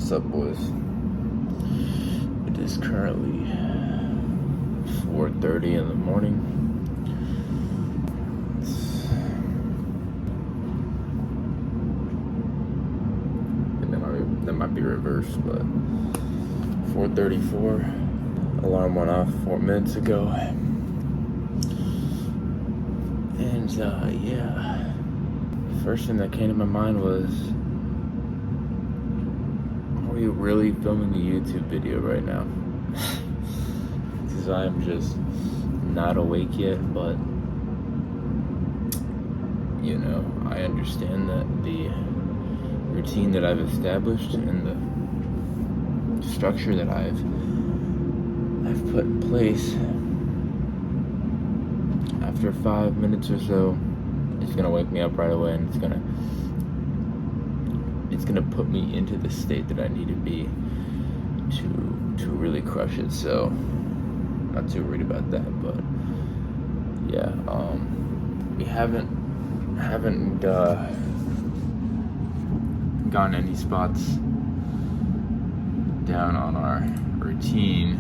What's up, boys? It is currently 4:30 in the morning. That might be reversed, but 4:34. Alarm went off 4 minutes ago. And yeah, the first thing that came to my mind was, are we really filming a YouTube video right now? Because I'm just not awake yet, but you know, I understand that the routine that I've established and the structure that I've put in place, after 5 minutes or so, it's gonna wake me up right away, and it's gonna put me into the state that I need to be to really crush it. So not too worried about that, but yeah, we haven't gotten any spots down on our routine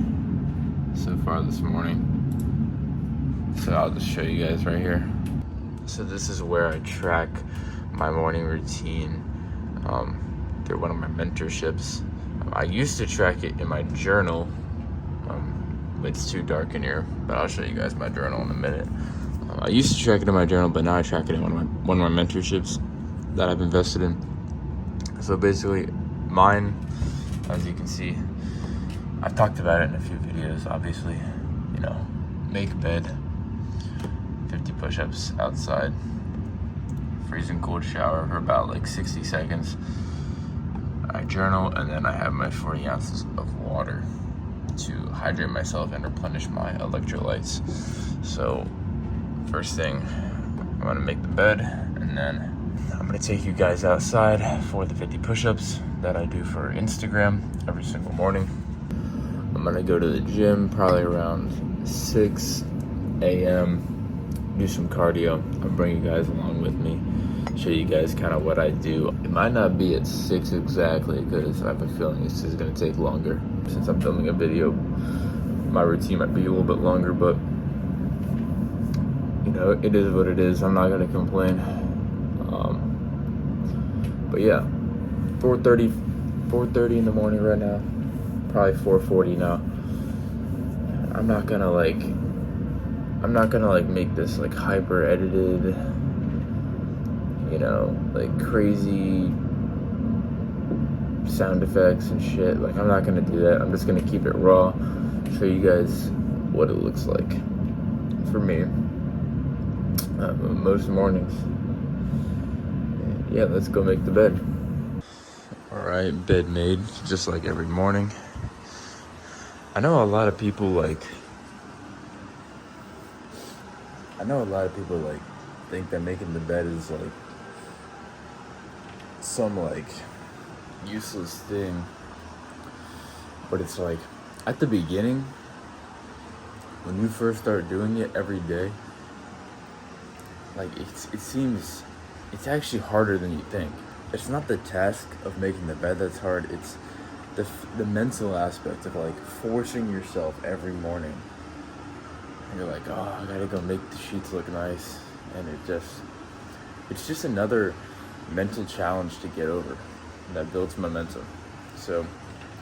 so far this morning, so I'll just show you guys right here. So this is where I track my morning routine through one of my mentorships. I used to track it in my journal. It's too dark in here, but I'll show you guys my journal in a minute. I used to track it in my journal, but now I track it in one of my mentorships that I've invested in. So basically, mine, as you can see, I've talked about it in a few videos, obviously. You know, make bed, 50 push-ups outside, freezing cold shower for about like 60 seconds. I journal, and then I have my 40 ounces of water to hydrate myself and replenish my electrolytes. So first thing, I'm gonna make the bed, and then I'm gonna take you guys outside for the 50 push-ups that I do for Instagram every single morning. I'm gonna go to the gym probably around 6 a.m., do some cardio. I'll bring you guys along with me, show you guys kind of what I do. It might not be at 6 exactly, because I have a feeling it's just gonna take longer. Since I'm filming a video, my routine might be a little bit longer, but you know, it is what it is. I'm not gonna complain. But yeah, 4:30 in the morning right now, probably 4:40 now. I'm not gonna make this like hyper edited, you know, like crazy sound effects and shit. Like, I'm not gonna do that. I'm just gonna keep it raw, show you guys what it looks like for me most mornings. Yeah, let's go make the bed. All right, bed made, just like every morning. I know a lot of people think that making the bed is like some like useless thing, but it's like, at the beginning, when you first start doing it every day, like it's actually harder than you think. It's not the task of making the bed that's hard, it's the mental aspect of like forcing yourself every morning. And you're like, oh, I gotta go make the sheets look nice, and it's just another mental challenge to get over that builds momentum. So,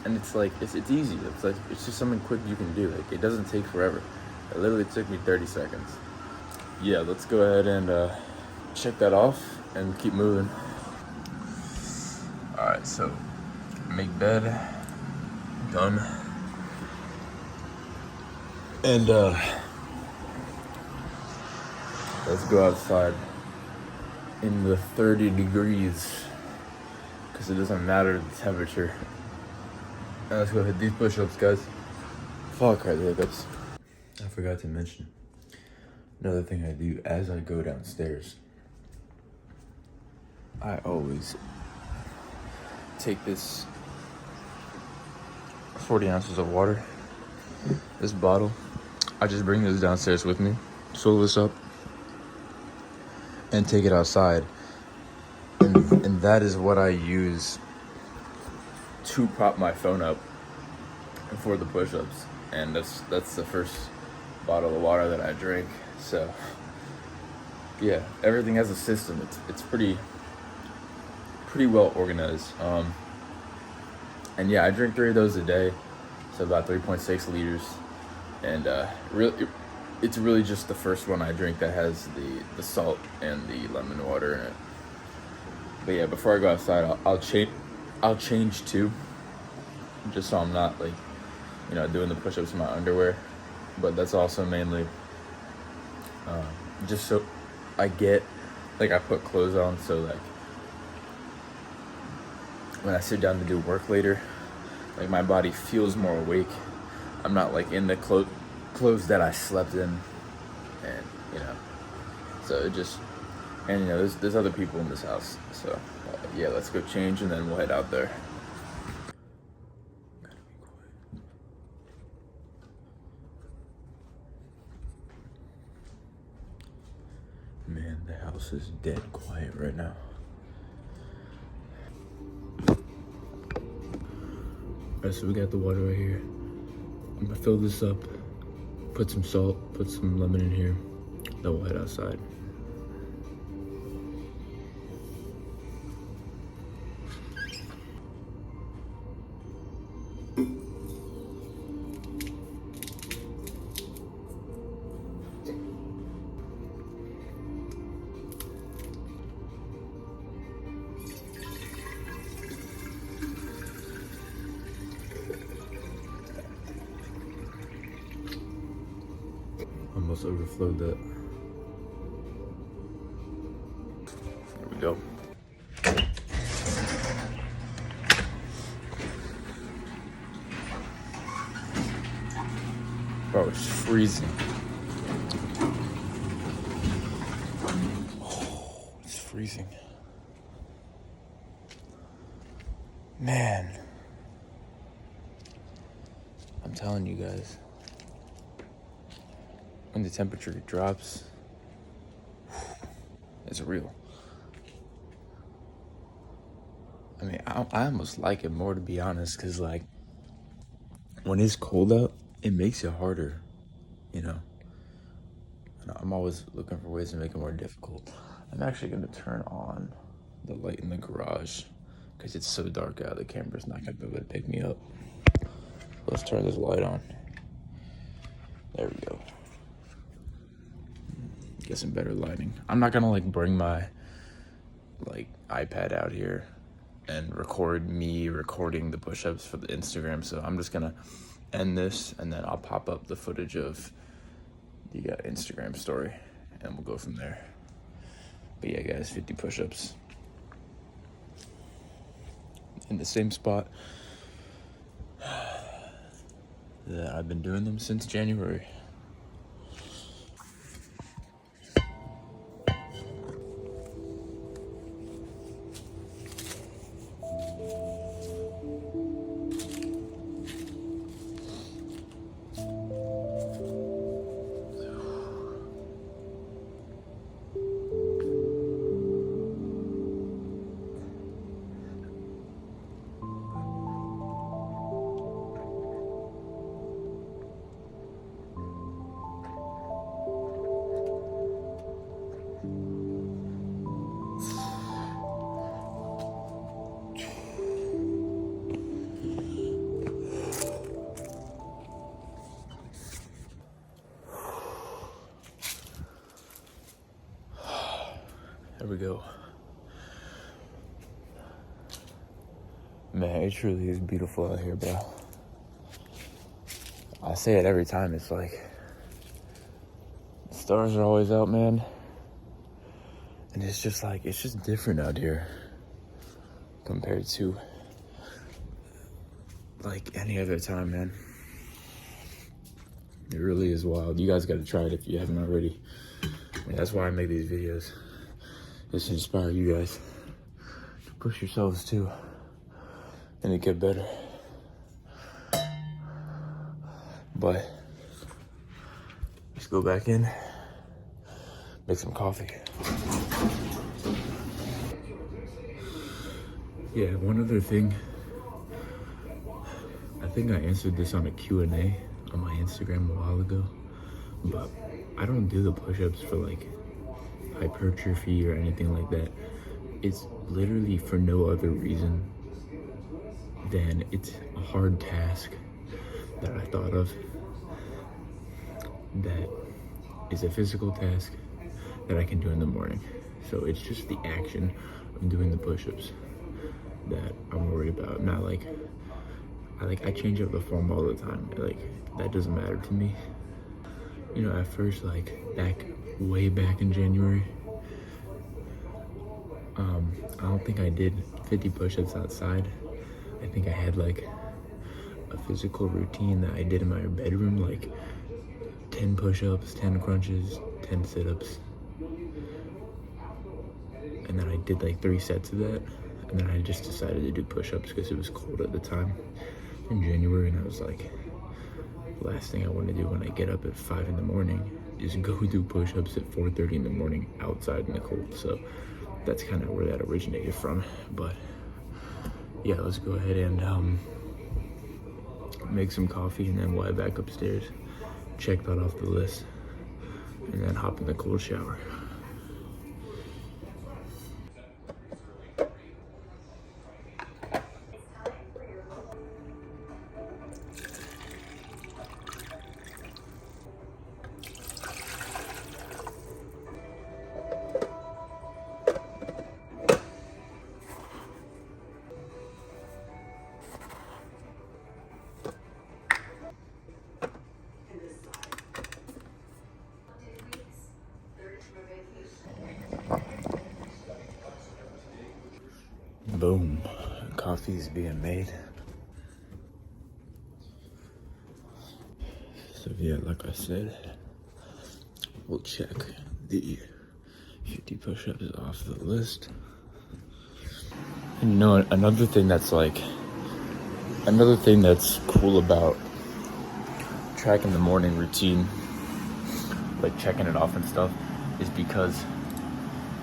and it's like, it's easy. It's just something quick you can do. Like, it doesn't take forever. It literally took me 30 seconds. Yeah, let's go ahead and check that off and keep moving. All right, so make bed, done. And let's go outside in the 30 degrees, because it doesn't matter the temperature. Now let's go hit these push-ups, guys. Fuck, right, hiccups. I forgot to mention another thing I do as I go downstairs. I always take this 40 ounces of water, this bottle. I just bring this downstairs with me, fill this up, and take it outside. And that is what I use to prop my phone up for the push-ups, and that's the first bottle of water that I drink. So yeah, everything has a system. It's pretty well organized. And yeah, I drink 3 of those a day, so about 3.6 liters. And really, it's really just the first one I drink that has the salt and the lemon water in it. But yeah, before I go outside, I'll change too, just so I'm not like, you know, doing the push-ups in my underwear. But that's also mainly just so I put clothes on, so like when I sit down to do work later, like my body feels more awake. I'm not like in the clothes that I slept in, and you know, so it just, and you know, there's other people in this house, so yeah, let's go change and then we'll head out there. Man, the house is dead quiet right now. Alright, so we got the water right here. I'm gonna fill this up, put some salt, put some lemon in here, then we'll head outside. Almost overflowed that. There we go. Bro, it's freezing. Oh, it's freezing. Man. I'm telling you guys. When the temperature drops, it's real. I mean, I almost like it more, to be honest, because like when it's cold out, it makes it harder, you know. And I'm always looking for ways to make it more difficult. I'm actually gonna turn on the light in the garage because it's so dark out. The camera's not gonna be able to pick me up. Let's turn this light on. There we go. Get some better lighting. I'm not gonna like bring my like iPad out here and record me recording the push-ups for the Instagram, so I'm just gonna end this and then I'll pop up the footage of the Instagram story and we'll go from there. But yeah guys, 50 push-ups in the same spot that I've been doing them since January. There we go. Man, it truly is beautiful out here, bro. I say it every time. It's like the stars are always out, man. And it's just like, it's just different out here compared to like any other time, man. It really is wild. You guys got to try it if you haven't already. I mean, that's why I make these videos. It's to inspire you guys to push yourselves too and to get better. But let's go back in, make some coffee. Yeah, one other thing think I answered this on a Q&A on my Instagram a while ago, but I don't do the push-ups for like hypertrophy or anything like that. It's literally for no other reason than it's a hard task that I thought of that is a physical task that I can do in the morning. So it's just the action of doing the push-ups that I'm worried about. Not like I change up the form all the time. Like, that doesn't matter to me. You know, at first, like way back in January, I don't think I did 50 push-ups outside. I think I had like a physical routine that I did in my bedroom, like 10 push-ups, 10 crunches, 10 sit-ups. And then I did like 3 sets of that. And then I just decided to do push-ups because it was cold at the time in January. And I was like, the last thing I want to do when I get up at 5 in the morning is go do push-ups at 4:30 in the morning outside in the cold. So that's kind of where that originated from. But yeah, let's go ahead and make some coffee, and then we'll head back upstairs, check that off the list, and then hop in the cold shower. Boom, coffee is being made. So yeah, like I said, we'll check the 50 push-ups off the list. And you know, another thing that's cool about tracking the morning routine, like checking it off and stuff, is because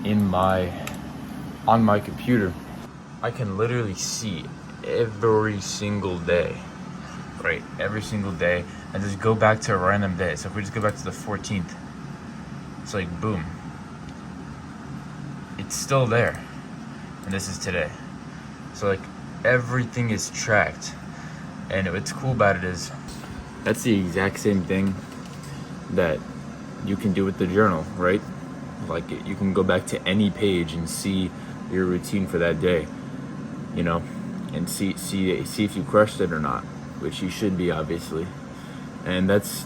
on my computer, I can literally see every single day, right? Every single day, and just go back to a random day. So if we just go back to the 14th, it's like, boom. It's still there. And this is today. So like, everything is tracked. And what's cool about it is, that's the exact same thing that you can do with the journal, right? Like, you can go back to any page and see your routine for that day, you know, and see if you crushed it or not, which you should be, obviously. And that's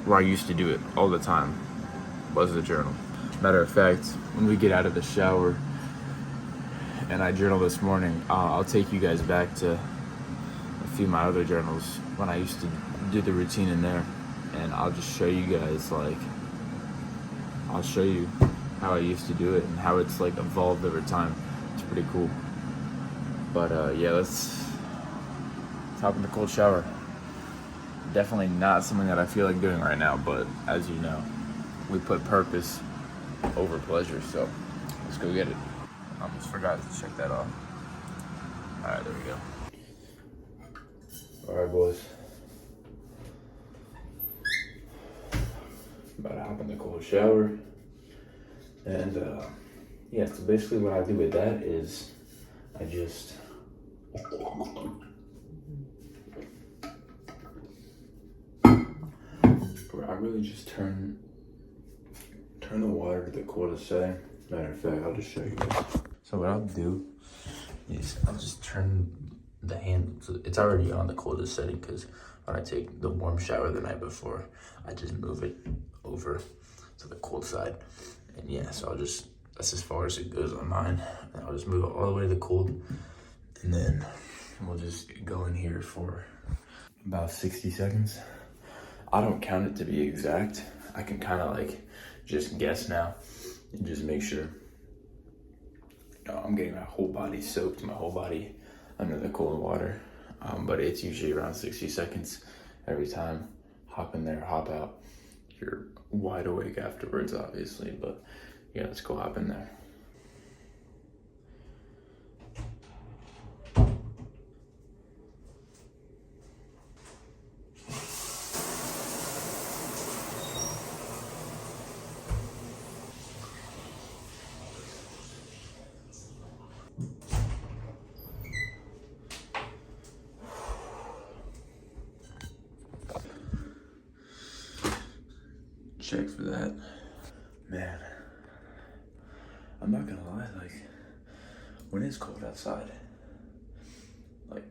where I used to do it all the time, was the journal. Matter of fact, when we get out of the shower and I journal this morning, I'll take you guys back to a few of my other journals when I used to do the routine in there, and I'll just show you guys, like, I'll show you how I used to do it and how it's like evolved over time. It's pretty cool. But yeah, let's hop in the cold shower. Definitely not something that I feel like doing right now, but as you know, we put purpose over pleasure, so let's go get it. I almost forgot to check that off. All right, there we go. All right, boys. About to hop in the cold shower. And yeah, so basically what I do with that is I just I really just turn the water to the coldest setting. Matter of fact, I'll just show you guys. So what I'll do is I'll just turn the handle to, it's already on the coldest setting, because when I take the warm shower the night before, I just move it over to the cold side. And yeah, so that's as far as it goes on mine. And I'll just move it all the way to the cold. And then we'll just go in here for about 60 seconds. I don't count it to be exact. I can kind of like just guess now and just make sure. You know, I'm getting my whole body soaked, my whole body under the cold water. But it's usually around 60 seconds every time. Hop in there, hop out. You're wide awake afterwards, obviously, but yeah, let's go hop in there. check for that. Man, I'm not gonna lie, like, when it's cold outside, like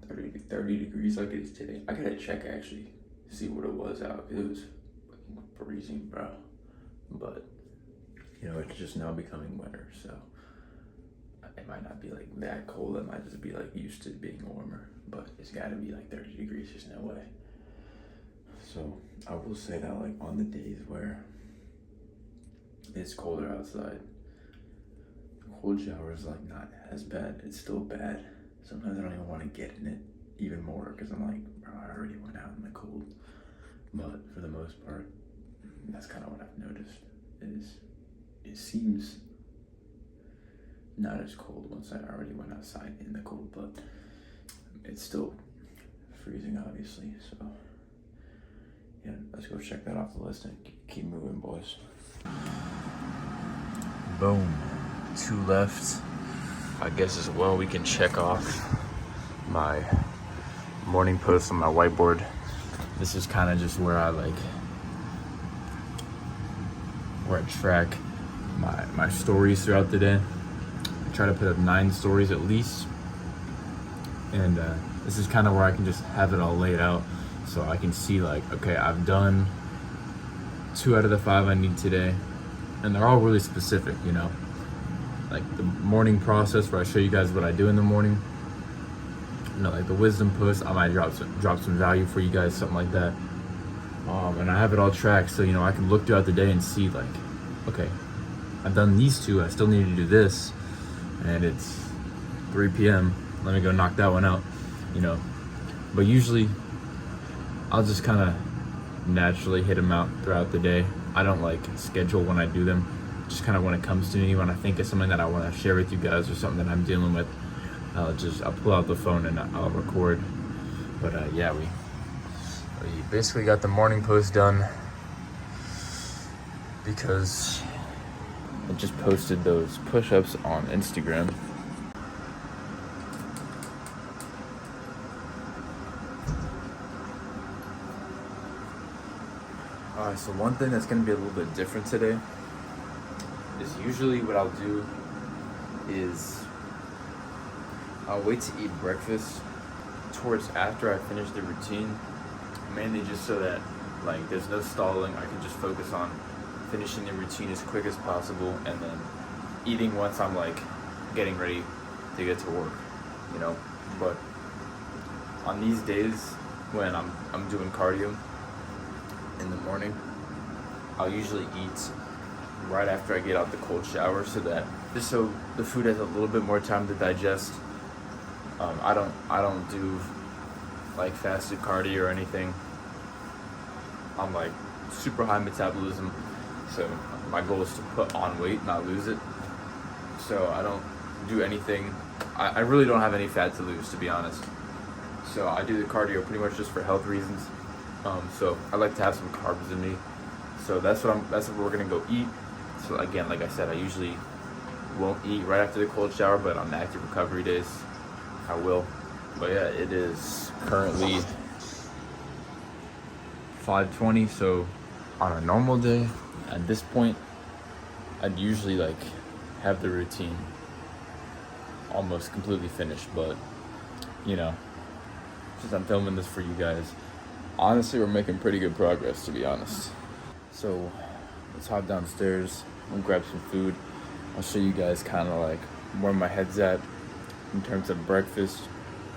30 degrees like it is today, I gotta check actually, see what it was out. It was fucking freezing, bro. But, you know, it's just now becoming winter, so it might not be like that cold. It might just be like used to being warmer, but it's gotta be like 30 degrees, there's no way. So I will say that, like, on the days where it's colder outside, cold shower is like not as bad. It's still bad. Sometimes I don't even want to get in it even more because I'm like, bro, I already went out in the cold. But for the most part, that's kind of what I've noticed, is it seems not as cold once I already went outside in the cold, but it's still freezing, obviously. So yeah, let's go check that off the list and keep moving, boys. Boom, 2 left. I guess as well we can check off my morning post on my whiteboard. This is kind of just where I track my stories throughout the day. I try to put up 9 stories at least, and this is kind of where I can just have it all laid out, so I can see, like, okay, I've done 2 out of the 5 I need today, and they're all really specific, you know, like the morning process where I show you guys what I do in the morning. You know, like the wisdom post, I might drop some value for you guys, something like that. And I have it all tracked, so, you know, I can look throughout the day and see, like, okay, I've done these 2, I still need to do this, and it's 3 p.m. Let me go knock that one out, you know. But usually I'll just kind of naturally hit them out throughout the day. I don't like schedule when I do them. Just kind of when it comes to me, when I think of something that I want to share with you guys or something that I'm dealing with, I'll pull out the phone and I'll record. But yeah, we basically got the morning post done because I just posted those push-ups on Instagram. Alright, so one thing that's going to be a little bit different today is usually what I'll do is I'll wait to eat breakfast towards after I finish the routine, mainly just so that, like, there's no stalling. I can just focus on finishing the routine as quick as possible and then eating once I'm, like, getting ready to get to work, you know. But on these days when I'm doing cardio in the morning, I'll usually eat right after I get out the cold shower, so that just so the food has a little bit more time to digest. I don't do like fasted cardio or anything. I'm like super high metabolism, so my goal is to put on weight, not lose it. So I don't do anything. I really don't have any fat to lose, to be honest. So I do the cardio pretty much just for health reasons. So I like to have some carbs in me. So that's what we're gonna go eat. So again, like I said, I usually won't eat right after the cold shower, but on the active recovery days, I will. But yeah, it is currently 5:20. So on a normal day, at this point, I'd usually like have the routine almost completely finished. But you know, since I'm filming this for you guys, honestly, we're making pretty good progress, to be honest. So let's hop downstairs and grab some food. I'll show you guys kind of like where my head's at in terms of breakfast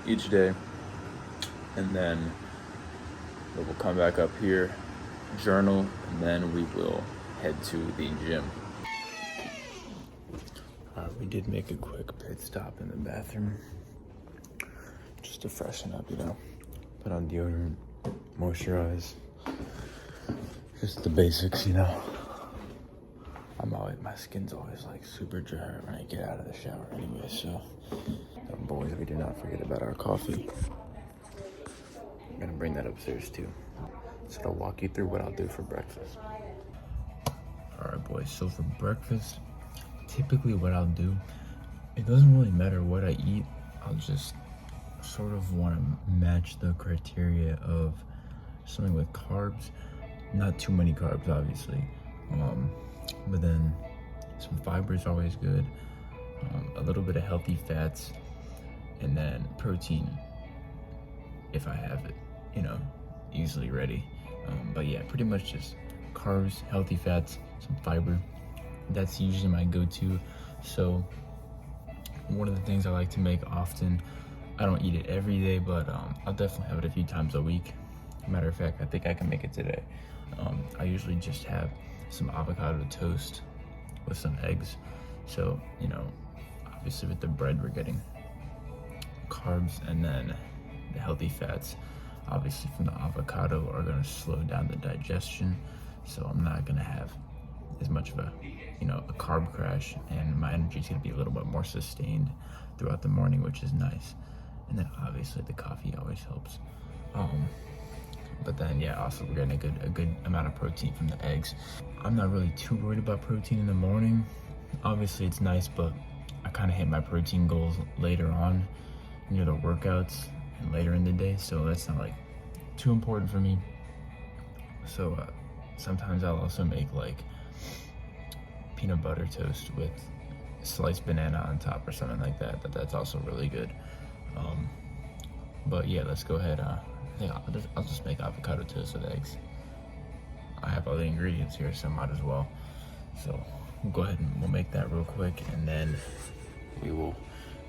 each day, and then we'll come back up here, journal, and then we will head to the gym. We did make a quick pit stop in the bathroom just to freshen up, you know, put on deodorant, moisturize, just the basics, you know. My skin's always like super dry when I get out of the shower anyway, so boys, we do not forget about our coffee. I'm gonna bring that upstairs too. So I'll walk you through what I'll do for breakfast. All right, boys, so for breakfast, typically what I'll do, it doesn't really matter what I eat. I'll just sort of want to match the criteria of something with carbs, not too many carbs, obviously. But then some fiber is always good. A little bit of healthy fats, and then protein if I have it, you know, easily ready. But yeah, pretty much just carbs, healthy fats, some fiber. That's usually my go-to. So one of the things I like to make often, I don't eat it every day, but I'll definitely have it a few times a week. Matter of fact, I think I can make it today. I usually just have some avocado toast with some eggs. So, you know, obviously with the bread we're getting carbs, and then the healthy fats obviously from the avocado are going to slow down the digestion, so I'm not going to have as much of a, you know, a carb crash, and my energy is going to be a little bit more sustained throughout the morning, which is nice. And then obviously the coffee always helps. But then yeah, also we're getting a good amount of protein from the eggs. I'm not really too worried about protein in the morning. Obviously it's nice, but I kind of hit my protein goals later on, the workouts and later in the day, so that's not like too important for me. So sometimes I'll also make like peanut butter toast with sliced banana on top or something like that, but that's also really good. But yeah, let's go ahead. I think I'll just make avocado toast with eggs. I have all the ingredients here, so might as well. So we'll go ahead and we'll make that real quick, and then we will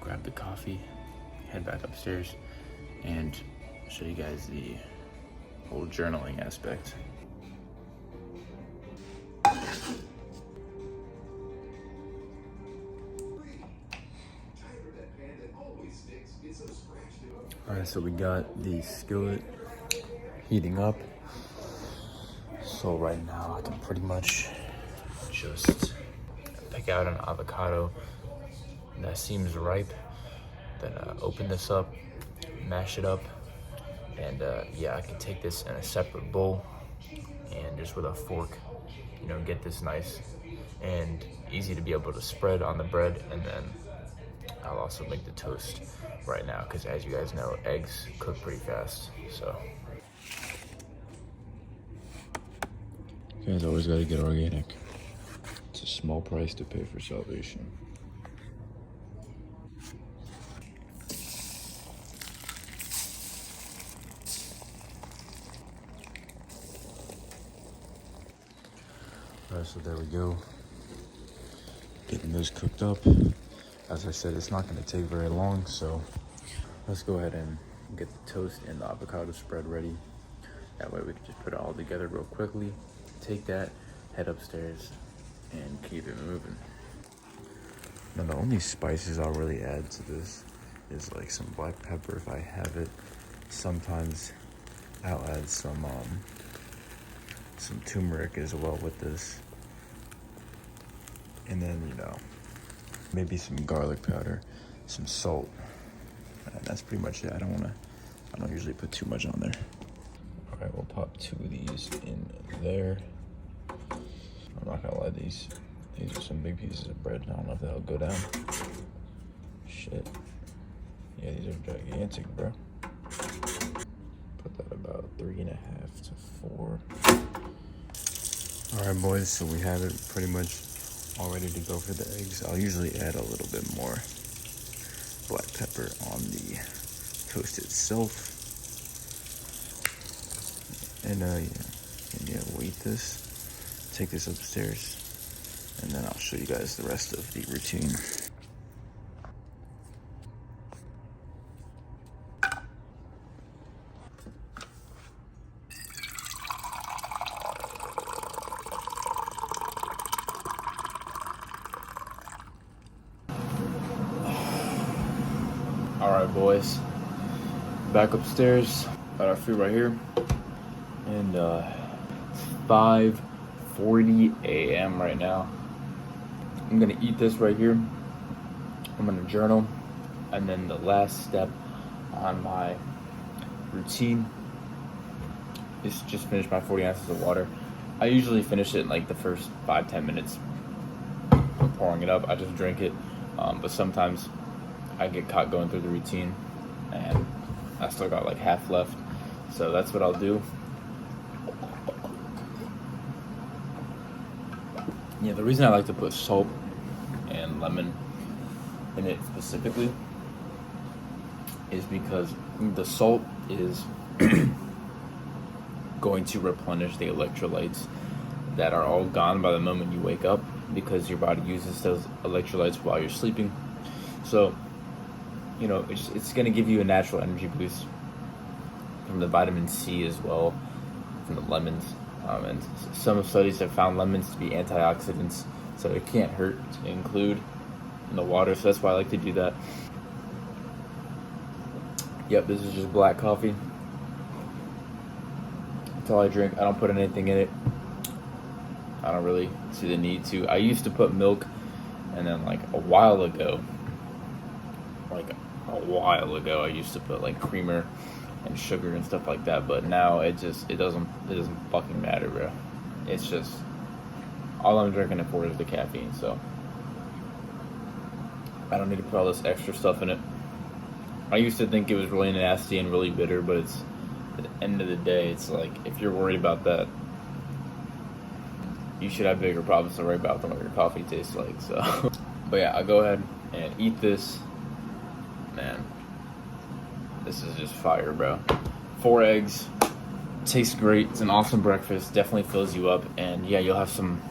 grab the coffee, head back upstairs, and show you guys the whole journaling aspect. Alright, so we got the skillet heating up. So right now I can pretty much just pick out an avocado that seems ripe, then open this up, mash it up, and yeah, I can take this in a separate bowl and just with a fork, get this nice and easy to be able to spread on the bread. And then I'll also make the toast right now, because as you guys know, eggs cook pretty fast. So you guys always gotta get organic. It's a small price to pay for salvation. Alright, so there we go. Getting those cooked up. As I said, it's not going to take very long, so let's go ahead and get the toast and the avocado spread ready. That way we can just put it all together real quickly. Take that, head upstairs, and keep it moving. Now the only spices I'll really add to this is like some black pepper if I have it. Sometimes I'll add some turmeric as well with this. And then, maybe some garlic powder, some salt, and that's pretty much it. I don't usually put too much on there. All right, we'll pop 2 of these in there. I'm not gonna lie, these are some big pieces of bread. I don't know if that'll go down. Shit. Yeah, these are gigantic, bro. Put that about 3.5 to 4. All right, boys, so we have it pretty much all ready to go for the eggs. I'll usually add a little bit more black pepper on the toast itself. And yeah, wait this, take this upstairs, and then I'll show you guys the rest of the routine. All right, boys, back upstairs, got our food right here, and it's 5:40 a.m. right now. I'm gonna eat this right here. I'm gonna journal, and then the last step on my routine is just finish my 40 ounces of water. I usually finish it in like the first 5-10 minutes of pouring it up. I just drink it, but sometimes I get caught going through the routine and I still got like half left. So that's what I'll do. Yeah, the reason I like to put salt and lemon in it specifically is because the salt is going to replenish the electrolytes that are all gone by the moment you wake up, because your body uses those electrolytes while you're sleeping. So, you know, it's going to give you a natural energy boost from the vitamin C as well, from the lemons. And some studies have found lemons to be antioxidants, so it can't hurt to include in the water. So that's why I like to do that. Yep, this is just black coffee. That's all I drink. I don't put anything in it. I don't really see the need to. I used to put milk, and then like a while ago, I used to put like creamer and sugar and stuff like that. But now it doesn't fucking matter, bro. It's just all I'm drinking it for is the caffeine. So I don't need to put all this extra stuff in it. I used to think it was really nasty and really bitter, but it's at the end of the day, it's like if you're worried about that, you should have bigger problems to worry about than what your coffee tastes like. So, but yeah, I'll go ahead and eat this. Man, this is just fire, bro. 4 eggs, tastes great. It's an awesome breakfast. Definitely fills you up, and yeah, you'll have some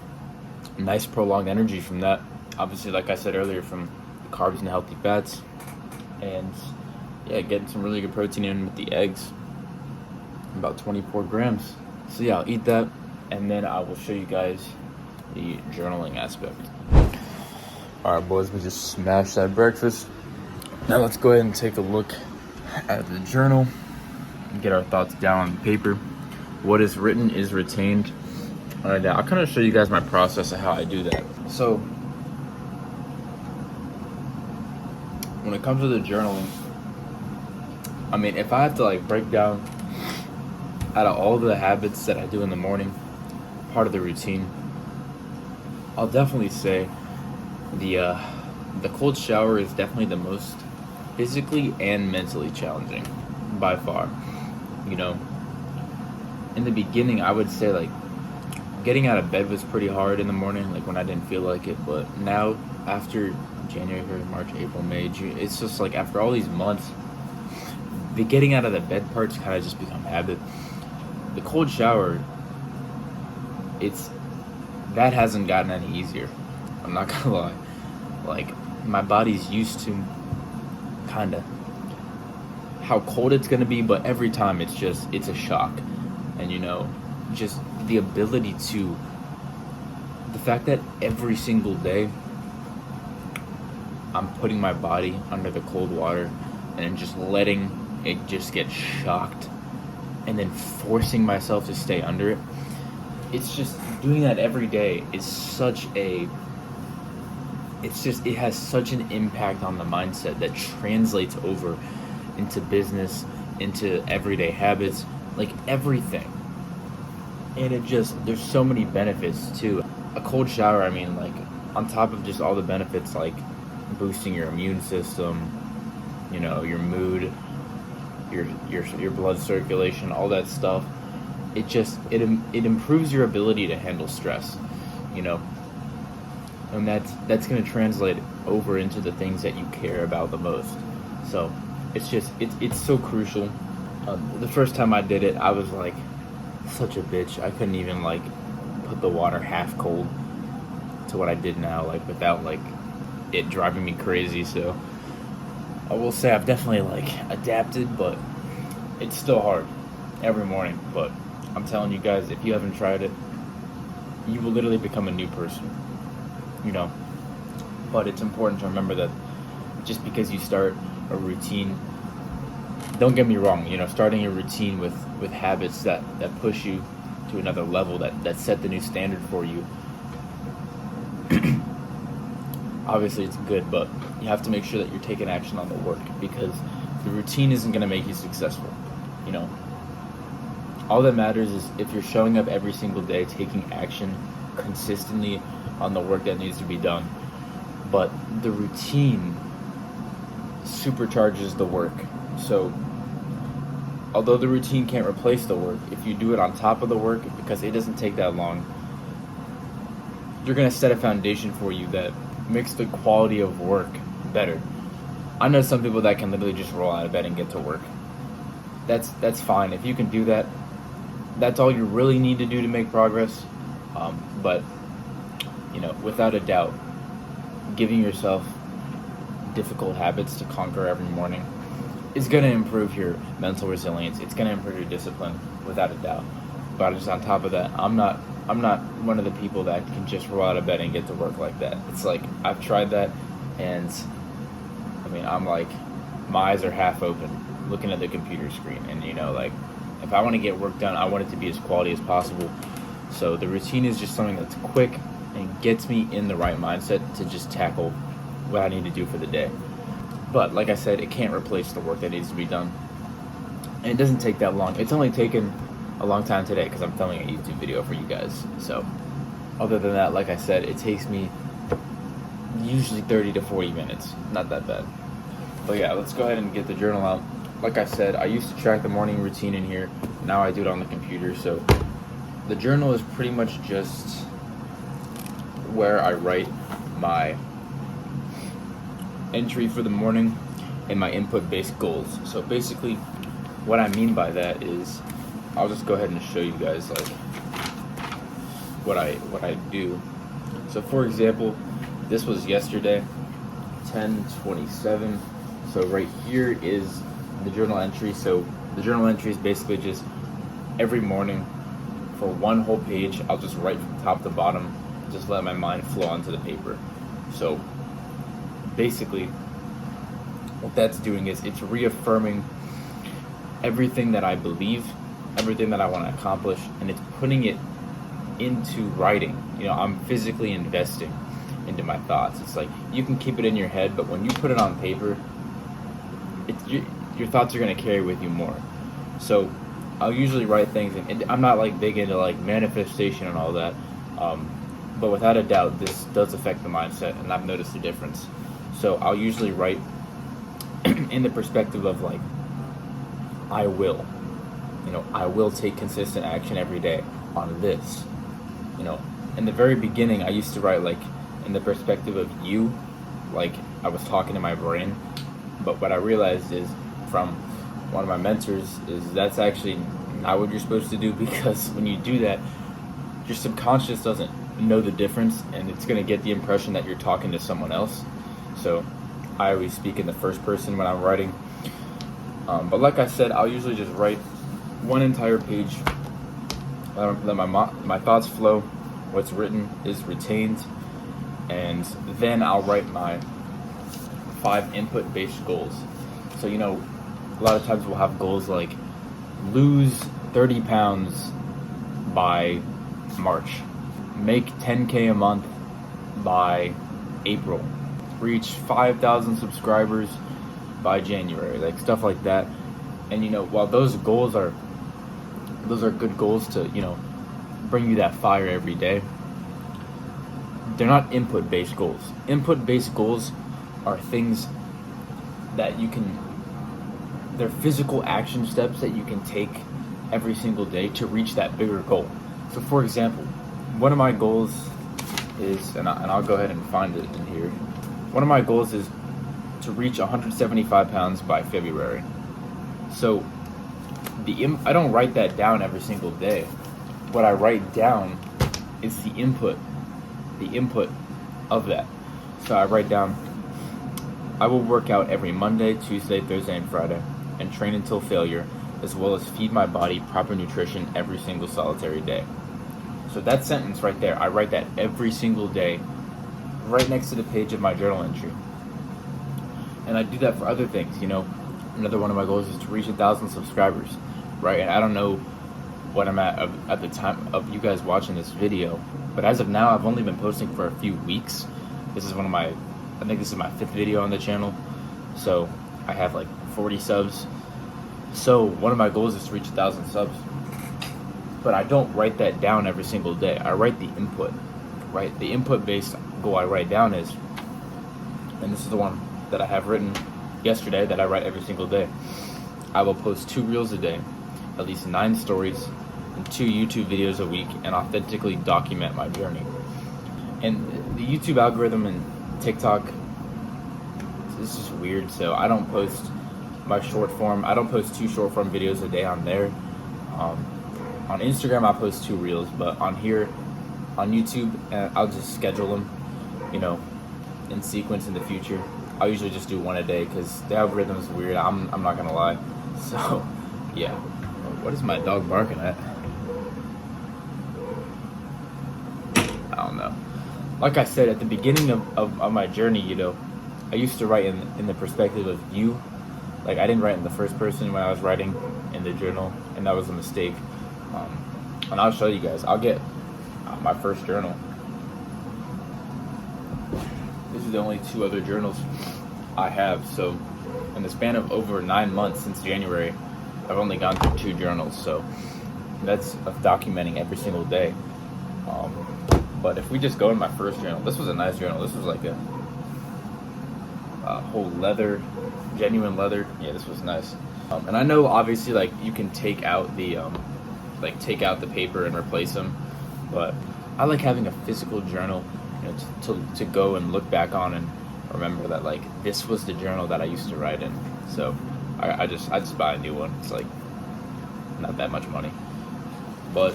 nice prolonged energy from that. Obviously, like I said earlier, from the carbs and healthy fats, and yeah, getting some really good protein in with the eggs. About 24 grams. So yeah, I'll eat that, and then I will show you guys the journaling aspect. Alright boys, we just smashed that breakfast. Now let's go ahead and take a look at the journal and get our thoughts down on paper. What is written is retained. Alright, now I'll kind of show you guys my process of how I do that. So when it comes to the journaling, I mean, if I have to like break down out of all the habits that I do in the morning, part of the routine, I'll definitely say the cold shower is definitely the most physically and mentally challenging by far. You know, in the beginning, I would say like getting out of bed was pretty hard in the morning, like when I didn't feel like it. But now, after January, February, March, April, May, June, it's just like after all these months, the getting out of the bed part's kind of just become habit. The cold shower, that hasn't gotten any easier. I'm not gonna lie. Like, my body's used to kind of how cold it's gonna be, but every time it's a shock. And you know, just the ability to, the fact that every single day I'm putting my body under the cold water and just letting it just get shocked, and then forcing myself to stay under it. It's just doing that every day is it has such an impact on the mindset that translates over into business, into everyday habits, like everything. And there's so many benefits to a cold shower. I mean, like, on top of just all the benefits, like boosting your immune system, you know, your mood, your blood circulation, all that stuff, it improves your ability to handle stress, you know, and that's going to translate over into the things that you care about the most. So it's so crucial. The first time I did it, I was like such a bitch. I couldn't even like put the water half cold to what I did now, like without like it driving me crazy. So I will say I've definitely like adapted, but it's still hard every morning. But I'm telling you guys, if you haven't tried it, you will literally become a new person, you know. But it's important to remember that just because you start a routine, don't get me wrong, you know, starting a routine with habits that push you to another level, that set the new standard for you, obviously it's good, but you have to make sure that you're taking action on the work, because the routine isn't going to make you successful, you know. All that matters is if you're showing up every single day, taking action consistently on the work that needs to be done. But the routine supercharges the work. So although the routine can't replace the work, if you do it on top of the work, because it doesn't take that long, you're going to set a foundation for you that makes the quality of work better. I know some people that can literally just roll out of bed and get to work. That's fine. If you can do that, that's all you really need to do to make progress. But, without a doubt, giving yourself difficult habits to conquer every morning is going to improve your mental resilience. It's going to improve your discipline, without a doubt. But just on top of that, I'm not one of the people that can just roll out of bed and get to work like that. It's like, I've tried that, and I'm like, my eyes are half open looking at the computer screen, and if I want to get work done, I want it to be as quality as possible. So the routine is just something that's quick and gets me in the right mindset to just tackle what I need to do for the day. But like I said, it can't replace the work that needs to be done. And it doesn't take that long. It's only taken a long time today because I'm filming a YouTube video for you guys. So other than that, like I said, it takes me usually 30 to 40 minutes. Not that bad. But yeah, let's go ahead and get the journal out. Like I said, I used to track the morning routine in here. Now I do it on the computer. So the journal is pretty much just where I write my entry for the morning and my input-based goals. So basically, what I mean by that is, I'll just go ahead and show you guys like what I do. So for example, this was yesterday, 10/27. So right here is the journal entry. So the journal entry is basically just every morning for one whole page, I'll just write from top to bottom, just let my mind flow onto the paper. So basically, what that's doing is it's reaffirming everything that I believe, everything that I want to accomplish, and it's putting it into writing. I'm physically investing into my thoughts. It's like, you can keep it in your head, but when you put it on paper, your thoughts are going to carry with you more. So I'll usually write things, and I'm not like big into like manifestation and all that, but without a doubt, this does affect the mindset, and I've noticed a difference. So I'll usually write in the perspective of like, I will take consistent action every day on this. In the very beginning, I used to write like in the perspective of you, like I was talking to my brain. But what I realized is, from one of my mentors, is that's actually not what you're supposed to do, because when you do that, your subconscious doesn't know the difference, and it's going to get the impression that you're talking to someone else. So I always speak in the first person when I'm writing. But like I said, I'll usually just write one entire page, let my thoughts flow, what's written is retained, and then I'll write my 5 input-based goals. So, a lot of times we'll have goals like lose 30 pounds by March, make 10K a month by April, reach 5,000 subscribers by January, like stuff like that. And while those goals are good goals to bring you that fire every day, they're not input-based goals. Input-based goals are things that they're physical action steps that you can take every single day to reach that bigger goal. So for example, one of my goals is, and I'll go ahead and find it in here, one of my goals is to reach 175 pounds by February. So I don't write that down every single day. What I write down is the input of that. So I write down, I will work out every Monday, Tuesday, Thursday, and Friday, and train until failure, as well as feed my body proper nutrition every single solitary day. So that sentence right there, I write that every single day, right next to the page of my journal entry. And I do that for other things. Another one of my goals is to reach 1,000 subscribers, right? And I don't know what I'm at the time of you guys watching this video, but as of now, I've only been posting for a few weeks. This is I think this is my 5th video on the channel, so I have like 40 subs. So one of my goals is to reach 1,000 subs, but I don't write that down every single day. I write the input, right? The input-based goal I write down is, and this is the one that I have written yesterday that I write every single day, I will post 2 reels a day, at least 9 stories, and 2 YouTube videos a week, and authentically document my journey. And the YouTube algorithm and TikTok, it's just weird. So I don't post my short form. I don't post 2 short form videos a day on there. On Instagram, I post 2 reels, but on here, on YouTube, I'll just schedule them, you know, in sequence in the future. I'll usually just do 1 a day because the algorithm is weird. I'm not gonna lie. So, yeah. What is my dog barking at? I don't know. Like I said, at the beginning of my journey, you know, I used to write in the perspective of you. Like, I didn't write in the first person when I was writing in the journal, and that was a mistake. And I'll show you guys. I'll get my first journal. This is the only 2 other journals I have. So, in the span of over 9 months since January, I've only gone through 2 journals. So, that's of documenting every single day. But if we just go in my first journal, this was a nice journal. This was like a whole leather, genuine leather. Yeah, this was nice. And I know obviously like you can take out the paper and replace them, but I like having a physical journal, you know, to go and look back on and remember that like this was the journal that I used to write in. So I just buy a new one. It's like not that much money, but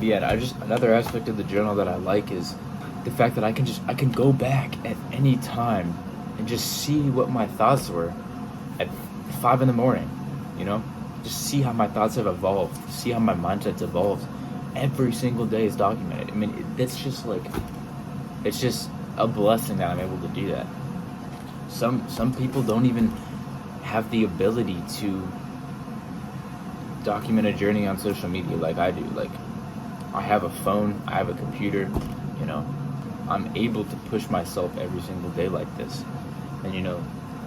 yeah, another aspect of the journal that I like is the fact that I can go back at any time and just see what my thoughts were at 5 in the morning, you know, just see how my thoughts have evolved, see how my mindset's evolved. Every single day is documented. I mean, it's just like, it's just a blessing that I'm able to do that. Some people don't even have the ability to document a journey on social media like I do. Like, I have a phone, I have a computer, you know, I'm able to push myself every single day like this. And, you know,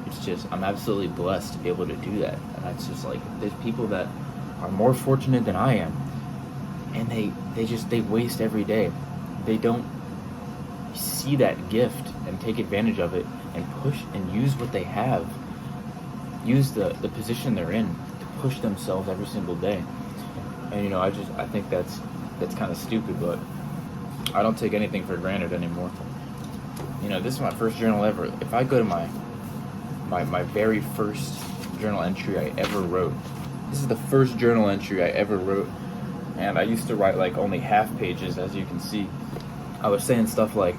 it's just, I'm absolutely blessed to be able to do that. And it's just like, there's people that are more fortunate than I am, and they waste every day. They don't see that gift and take advantage of it and push and use what they have, use the position they're in to push themselves every single day. And, you know, I think that's kind of stupid, but I don't take anything for granted anymore. You know, this is my first journal ever. If I go to my very first journal entry I ever wrote, this is the first journal entry I ever wrote, and I used to write like only half pages, as you can see. I was saying stuff like,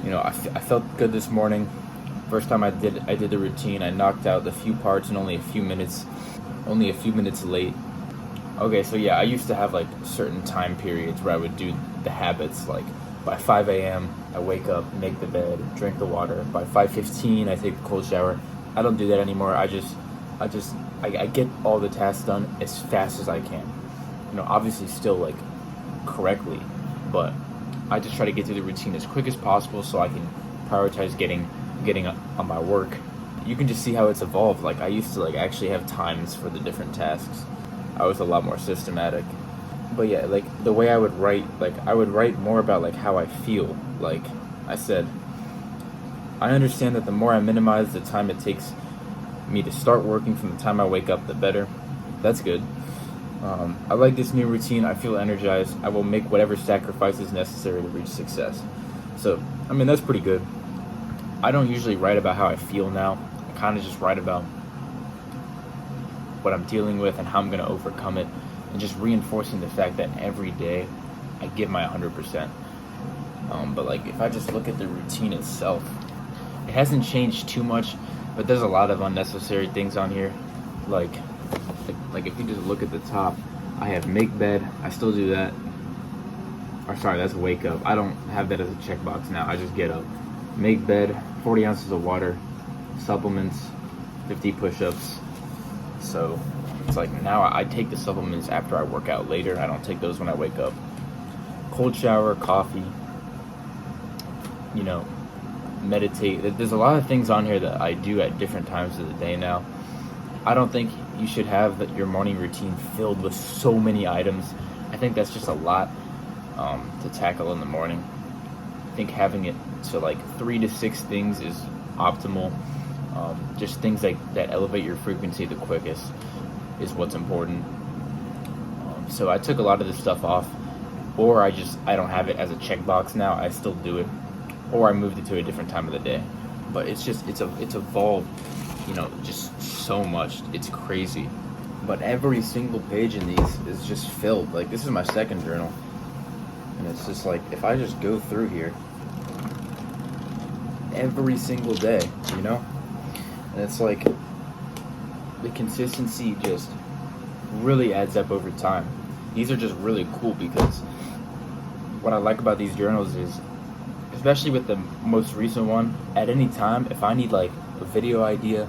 you know, I felt good this morning. First time I did the routine, I knocked out the few parts in only a few minutes late. Okay, so yeah, I used to have like certain time periods where I would do the habits, like by 5 a.m. I wake up, make the bed, drink the water. By 5:15 I take a cold shower. I don't do that anymore. I get all the tasks done as fast as I can. You know, obviously still like correctly, but I just try to get through the routine as quick as possible so I can prioritize getting on my work. You can just see how it's evolved. Like, I used to like actually have times for the different tasks. I was a lot more systematic. But yeah, like the way I would write, like I would write more about like how I feel. Like I said, I understand that the more I minimize the time it takes me to start working from the time I wake up, the better. That's good. I like this new routine. I feel energized. I will make whatever sacrifices necessary to reach success. So, I mean, that's pretty good. I don't usually write about how I feel now. I kind of just write about what I'm dealing with and how I'm going to overcome it, and just reinforcing the fact that every day I give my 100%. But like, if I just look at the routine itself, it hasn't changed too much, but there's a lot of unnecessary things on here. Like if you just look at the top, I have make bed. I still do that. Or sorry, that's wake up. I don't have that as a checkbox now. I just get up, make bed, 40 ounces of water, supplements, 50 push-ups. So it's like now I take the supplements after I work out later. I don't take those when I wake up. Cold shower, coffee, you know, meditate. There's a lot of things on here that I do at different times of the day now. I don't think you should have your morning routine filled with so many items. I think that's just a lot to tackle in the morning. I think having it to like 3 to 6 things is optimal. Just things like that elevate your frequency the quickest is what's important. So I took a lot of this stuff off, or I don't have it as a checkbox now. I still do it, or I moved it to a different time of the day. But it's evolved, just so much. It's crazy. But every single page in these is just filled. Like, this is my second journal, and it's just like, if I just go through here every single day, and it's like the consistency just really adds up over time. These are just really cool because what I like about these journals is, especially with the most recent one, at any time, if I need like a video idea,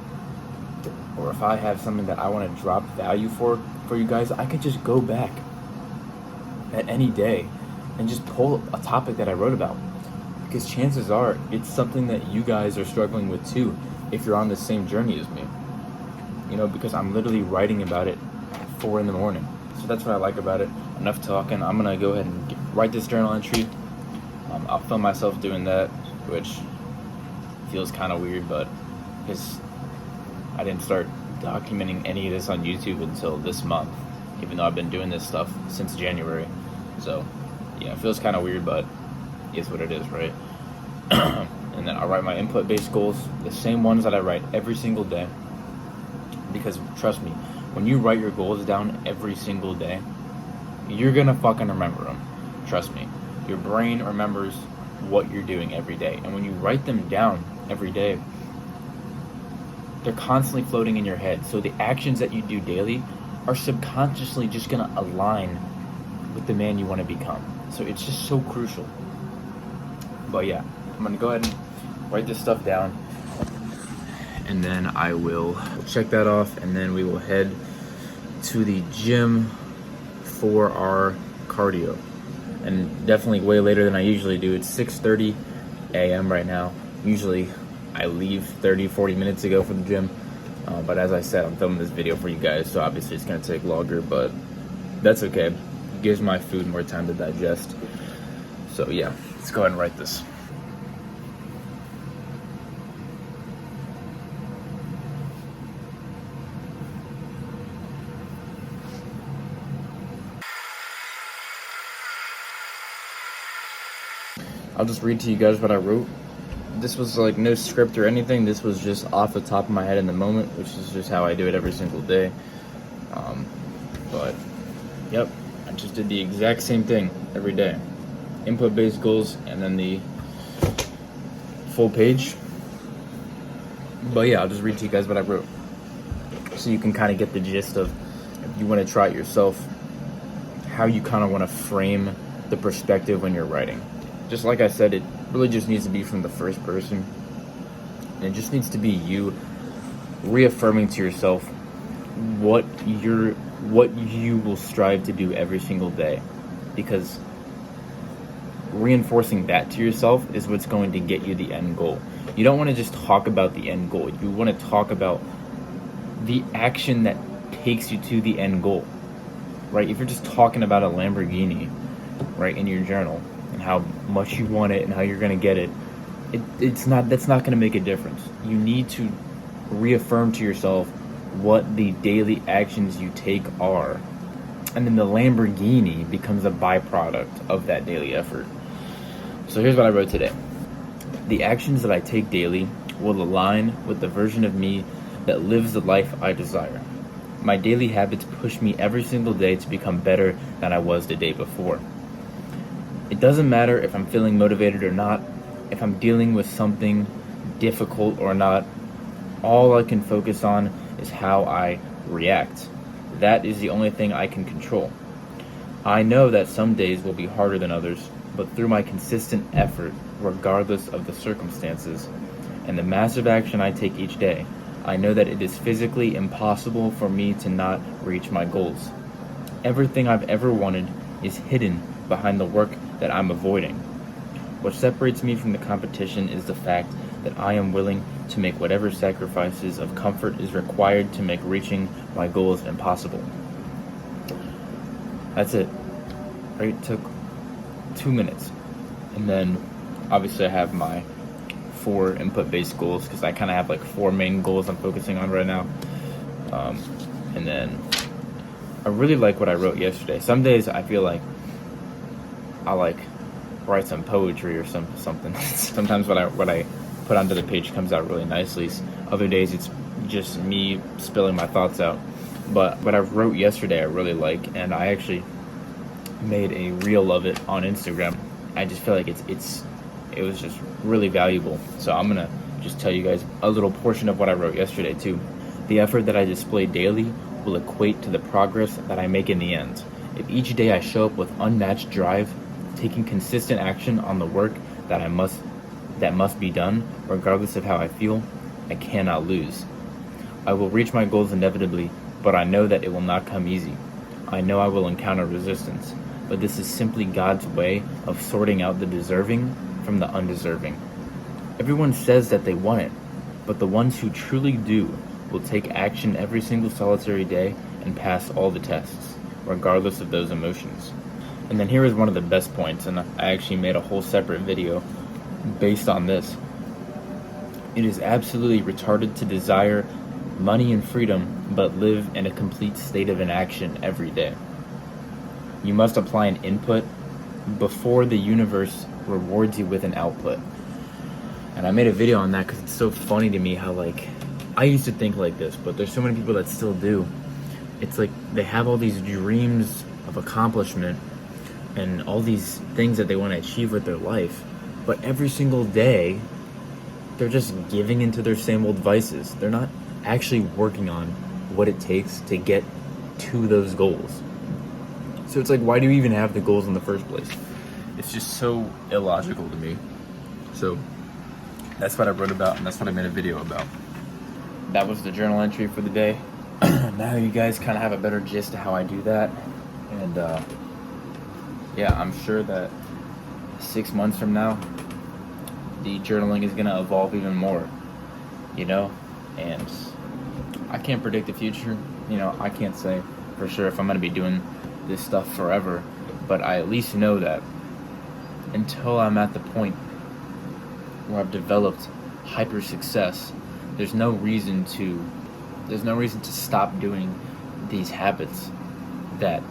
or if I have something that I want to drop value for you guys, I could just go back at any day and just pull a topic that I wrote about. Because chances are it's something that you guys are struggling with too, if you're on the same journey as me. Because I'm literally writing about it at 4 in the morning. So that's what I like about it. Enough talking. I'm gonna go ahead and write this journal entry. I'll film myself doing that, which feels kind of weird, but because I didn't start documenting any of this on YouTube until this month, even though I've been doing this stuff since January. So yeah, it feels kind of weird, but it's what it is, right? And then I'll write my input-based goals, the same ones that I write every single day. Because trust me, when you write your goals down every single day, you're gonna fucking remember them. Trust me. Your brain remembers what you're doing every day. And when you write them down every day, they're constantly floating in your head. So the actions that you do daily are subconsciously just gonna align with the man you want to become. So it's just so crucial. But yeah, I'm gonna go ahead and write this stuff down, and then I will check that off, and then we will head to the gym for our cardio. And definitely way later than I usually do. It's 6:30 a.m. right now. Usually I leave 30-40 minutes ago for the gym, but as I said, I'm filming this video for you guys, so obviously it's gonna take longer, but that's okay. It gives my food more time to digest. So yeah, let's go ahead and write this. I'll just read to you guys what I wrote. This was like no script or anything. This was just off the top of my head in the moment, which is just how I do it every single day. But yep, I just did the exact same thing every day. Input-based goals, and then the full page. But yeah, I'll just read to you guys what I wrote, so you can kind of get the gist of, if you want to try it yourself, how you kind of want to frame the perspective when you're writing. Just like I said, it really just needs to be from the first person. And it just needs to be you reaffirming to yourself what you will strive to do every single day. Because reinforcing that to yourself is what's going to get you the end goal. You don't want to just talk about the end goal. You want to talk about the action that takes you to the end goal, right? If you're just talking about a Lamborghini, right, in your journal, and how much you want it and how you're going to get it, that's not going to make a difference. You need to reaffirm to yourself what the daily actions you take are, and then the Lamborghini becomes a byproduct of that daily effort. So here's what I wrote today. The actions that I take daily will align with the version of me that lives the life I desire. My daily habits push me every single day to become better than I was the day before. It doesn't matter if I'm feeling motivated or not, if I'm dealing with something difficult or not. All I can focus on is how I react. That is the only thing I can control. I know that some days will be harder than others, but through my consistent effort, regardless of the circumstances, and the massive action I take each day, I know that it is physically impossible for me to not reach my goals. Everything I've ever wanted is hidden behind the work that I'm avoiding. What separates me from the competition is the fact that I am willing to make whatever sacrifices of comfort is required to make reaching my goals impossible. That's it. Right? It took 2 minutes. And then obviously I have my 4 input-based goals, because I kind of have like 4 main goals I'm focusing on right now. And then I really like what I wrote yesterday. Some days I feel like I like write some poetry or something. Sometimes what I put onto the page comes out really nicely. Other days it's just me spilling my thoughts out. But what I wrote yesterday I really like, and I actually made a reel of it on Instagram. I just feel like it was just really valuable. So I'm gonna just tell you guys a little portion of what I wrote yesterday too. The effort that I display daily will equate to the progress that I make in the end. If each day I show up with unmatched drive, taking consistent action on the work that must be done, regardless of how I feel, I cannot lose. I will reach my goals inevitably, but I know that it will not come easy. I know I will encounter resistance, but this is simply God's way of sorting out the deserving from the undeserving. Everyone says that they want it, but the ones who truly do will take action every single solitary day and pass all the tests, regardless of those emotions. And then here is one of the best points, and I actually made a whole separate video based on this. It is absolutely retarded to desire money and freedom, but live in a complete state of inaction every day. You must apply an input before the universe rewards you with an output. And I made a video on that because it's so funny to me how, like, I used to think like this, but there's so many people that still do. It's like they have all these dreams of accomplishment and all these things that they want to achieve with their life, but every single day they're just giving into their same old vices. They're not actually working on what it takes to get to those goals. So it's like, why do you even have the goals in the first place? It's just so illogical to me. So that's what I wrote about, and that's what I made a video about. That was the journal entry for the day. Now you guys kind of have a better gist of how I do that. And yeah, I'm sure that 6 months from now, the journaling is going to evolve even more, you know? And I can't predict the future. You know, I can't say for sure if I'm going to be doing this stuff forever, but I at least know that until I'm at the point where I've developed hyper success, there's no reason to stop doing these habits that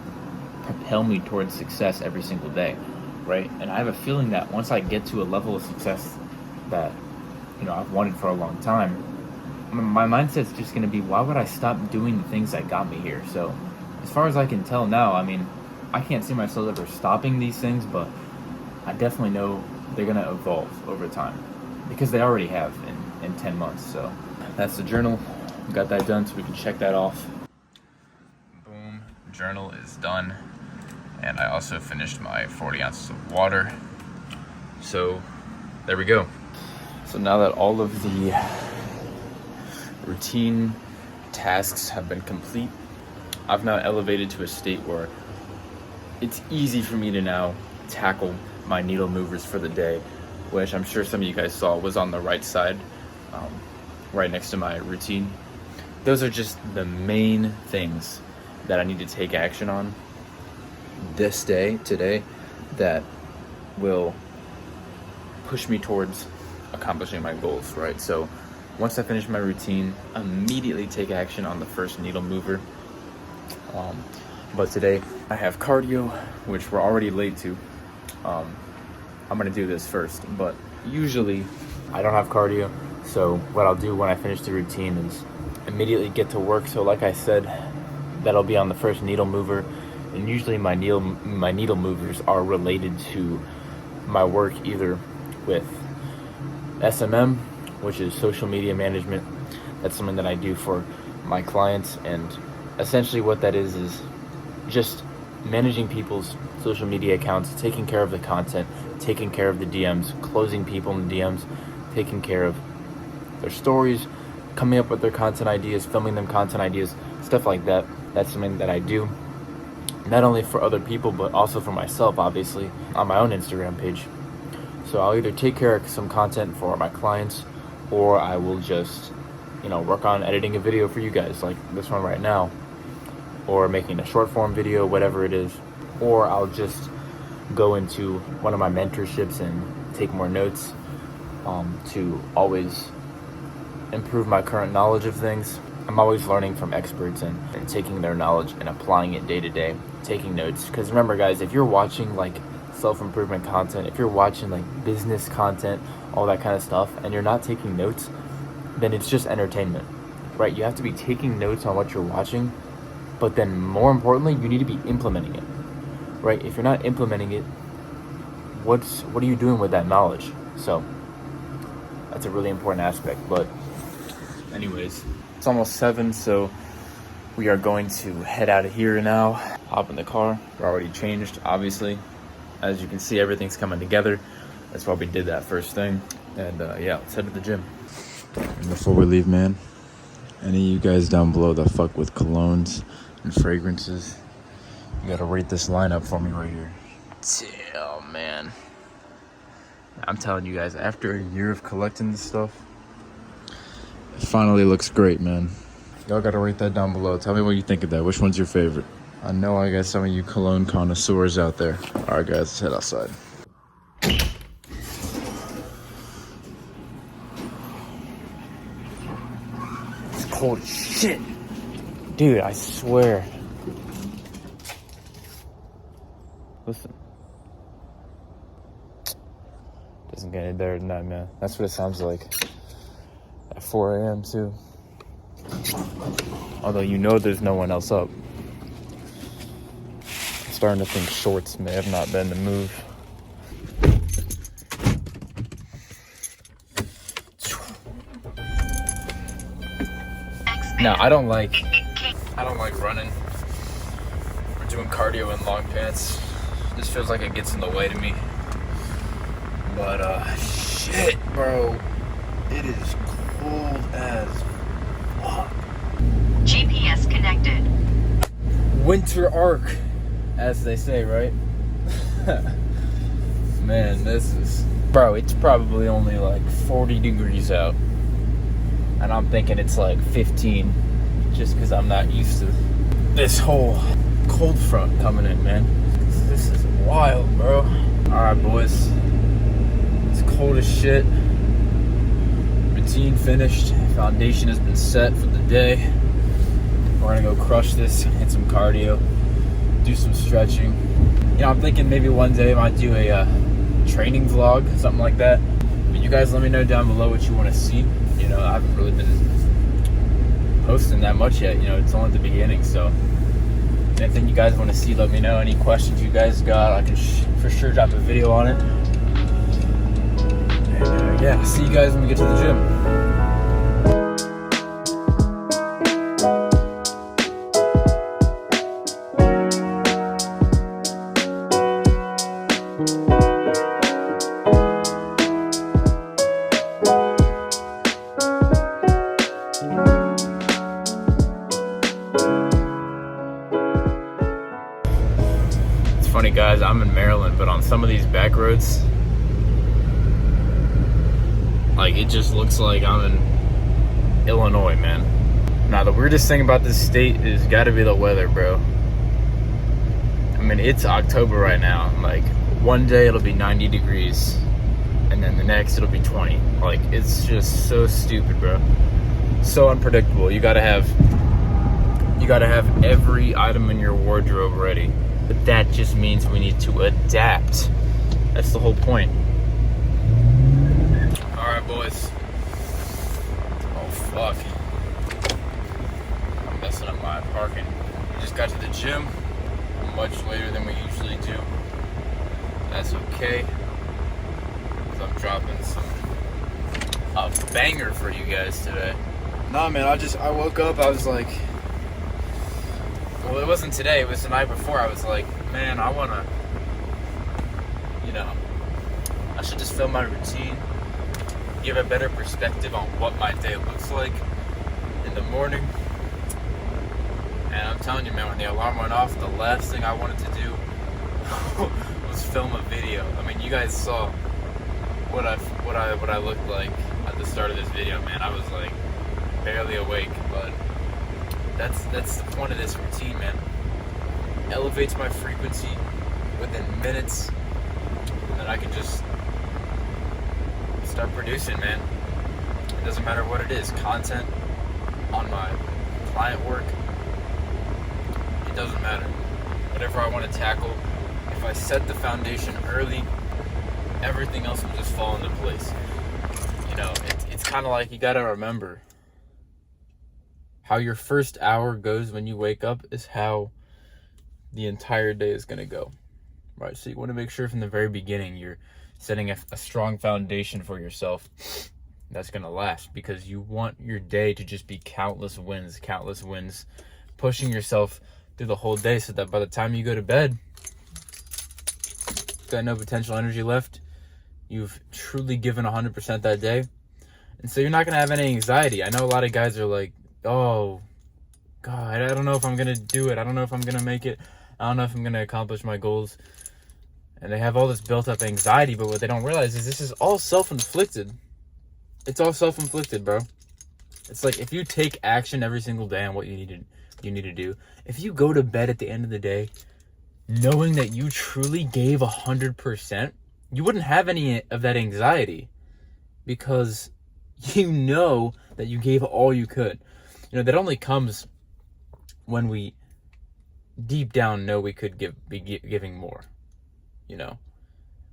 propel me towards success every single day, right? And I have a feeling that once I get to a level of success that, you know, I've wanted for a long time, my mindset's just going to be, why would I stop doing the things that got me here? So as far as I can tell now, I mean, I can't see myself ever stopping these things, but I definitely know they're going to evolve over time because they already have in 10 months. So that's the journal. Got that done, so we can check that off. Boom, journal is done. And I also finished my 40 ounces of water. So there we go. So now that all of the routine tasks have been complete, I've now elevated to a state where it's easy for me to now tackle my needle movers for the day, which I'm sure some of you guys saw was on the right side, right next to my routine. Those are just the main things that I need to take action on today, that will push me towards accomplishing my goals, right? So once I finish my routine, immediately take action on the first needle mover. But today I have cardio, which we're already late to. I'm gonna do this first, but usually I don't have cardio. So what I'll do when I finish the routine is immediately get to work. So like I said, that'll be on the first needle mover. And usually my needle movers are related to my work, either with SMM, which is social media management. That's something that I do for my clients, and essentially what that is just managing people's social media accounts, taking care of the content, taking care of the DMs, closing people in the DMs, taking care of their stories, coming up with their content ideas, filming them content ideas, stuff like that. That's something that I do, not only for other people, but also for myself, obviously, on my own Instagram page. So I'll either take care of some content for my clients, or I will just, you know, work on editing a video for you guys, like this one right now, or making a short form video, whatever it is. Or I'll just go into one of my mentorships and take more notes to always improve my current knowledge of things. I'm always learning from experts and taking their knowledge and applying it day to day, taking notes. Because remember guys, if you're watching like self-improvement content, if you're watching like business content, all that kind of stuff, and you're not taking notes, then it's just entertainment, right? You have to be taking notes on what you're watching, but then more importantly, you need to be implementing it, right? If you're not implementing it, what are you doing with that knowledge? So that's a really important aspect. But anyways, it's almost 7, so we are going to head out of here now. Hop in the car. We're already changed, obviously. As you can see, everything's coming together. That's why we did that first thing. And yeah, let's head to the gym. And before we leave, man, any of you guys down below that fuck with colognes and fragrances, you gotta rate this lineup for me right here. Damn, man. I'm telling you guys, after a year of collecting this stuff, it finally looks great, man. Y'all gotta rate that down below. Tell me what you think of that. Which one's your favorite? I know I got some of you cologne connoisseurs out there. All right, guys, let's head outside. It's cold as shit. Dude, I swear. Listen. Doesn't get any better than that, man. That's what it sounds like at 4 a.m. too. Although you know there's no one else up. I'm starting to think shorts may have not been the move. Now, I don't like running or doing cardio in long pants. This feels like it gets in the way to me. But shit, bro, it is cold as fuck. GPS connected. Winter arc, as they say, right? Man, this is... Bro, it's probably only like 40 degrees out. And I'm thinking it's like 15. Just because I'm not used to this whole cold front coming in, man. This is wild, bro. Alright, boys. It's cold as shit. Routine finished. Foundation has been set for the day. We're gonna go crush this, hit some cardio, do some stretching. You know, I'm thinking maybe one day I might do a training vlog, something like that. But you guys let me know down below what you want to see. You know, I haven't really been posting that much yet. You know, it's only the beginning, so anything you guys want to see, let me know. Any questions you guys got, I can for sure drop a video on it. And yeah, see you guys when we get to the gym. Funny, guys, I'm in Maryland, but on some of these back roads, like, it just looks like I'm in Illinois, man. Now, the weirdest thing about this state is gotta be the weather, bro. I mean, it's October right now. Like, one day it'll be 90 degrees, and then the next it'll be 20. Like, it's just so stupid, bro. So unpredictable. You gotta have every item in your wardrobe ready. But that just means we need to adapt. That's the whole point. Alright, boys. Oh, fuck. I'm messing up my parking. We just got to the gym much later than we usually do. That's okay. Because I'm dropping a banger for you guys today. Nah, man, I woke up, I was like... Well, it wasn't today, it was the night before. I was like, man, I want to, you know, I should just film my routine, give a better perspective on what my day looks like in the morning. And I'm telling you, man, when the alarm went off, the last thing I wanted to do was film a video. I mean, you guys saw what I looked like at the start of this video, man. I was like barely awake, but that's the point of this routine, man. Elevates my frequency within minutes, and then I can just start producing, man. It doesn't matter what it is, content on my client work, it doesn't matter. Whatever I want to tackle, if I set the foundation early, everything else will just fall into place. You know, it's kind of like you got to remember how your first hour goes when you wake up is how the entire day is going to go, right? So you want to make sure from the very beginning you're setting a strong foundation for yourself that's going to last, because you want your day to just be countless wins, pushing yourself through the whole day so that by the time you go to bed, you've got no potential energy left. You've truly given 100% that day. And so you're not going to have any anxiety. I know a lot of guys are like, oh, God, I don't know if I'm going to do it. I don't know if I'm going to make it. I don't know if I'm going to accomplish my goals. And they have all this built up anxiety, but what they don't realize is this is all self-inflicted. It's all self-inflicted, bro. It's like if you take action every single day on what you need to do, if you go to bed at the end of the day knowing that you truly gave 100%, you wouldn't have any of that anxiety, because you know that you gave all you could. You know, that only comes when we deep down know we could be giving more. You know,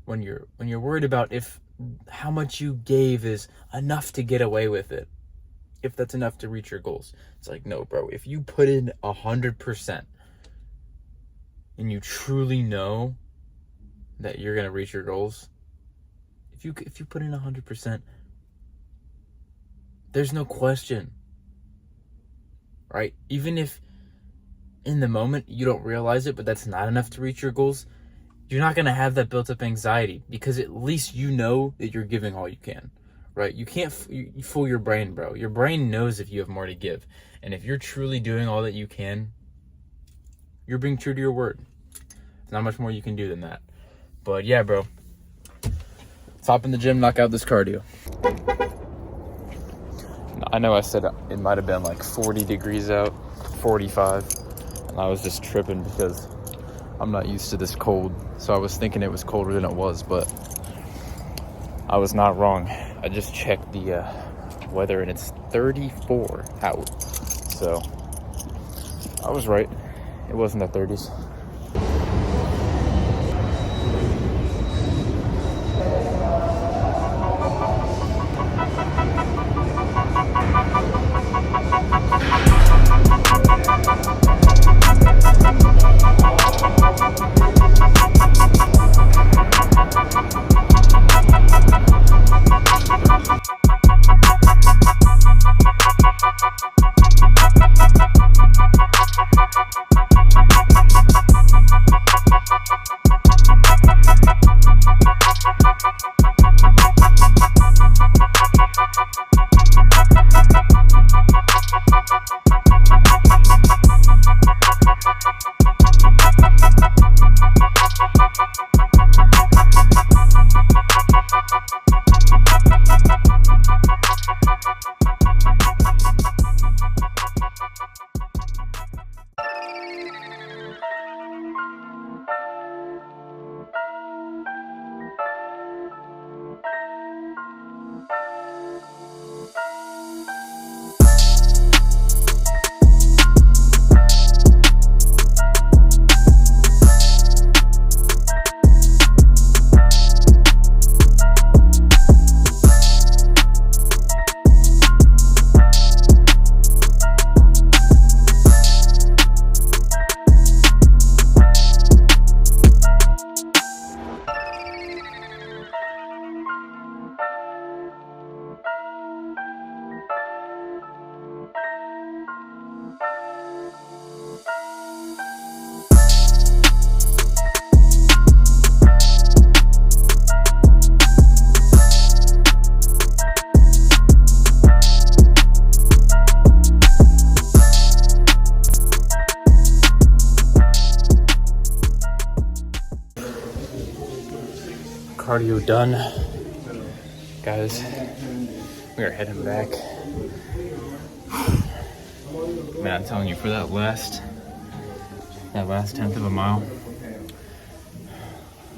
when you're worried about if how much you gave is enough to get away with it, if that's enough to reach your goals. It's like, no, bro, if you put in 100% and you truly know that you're going to reach your goals, if you put in 100%, there's no question, right? Even if in the moment you don't realize it, but that's not enough to reach your goals, you're not going to have that built up anxiety, because at least you know that you're giving all you can, right? You can't you fool your brain, bro. Your brain knows if you have more to give. And if you're truly doing all that you can, you're being true to your word. There's not much more you can do than that. But yeah, bro, let's hop in the gym, knock out this cardio. I know I said it might have been like 40 degrees out, 45, and I was just tripping because I'm not used to this cold. So I was thinking it was colder than it was, but I was not wrong. I just checked the weather and it's 34 out. So I was right. It wasn't the 30s. Cardio done, guys. We are heading back. Man, I'm telling you, for that last 10th of a mile,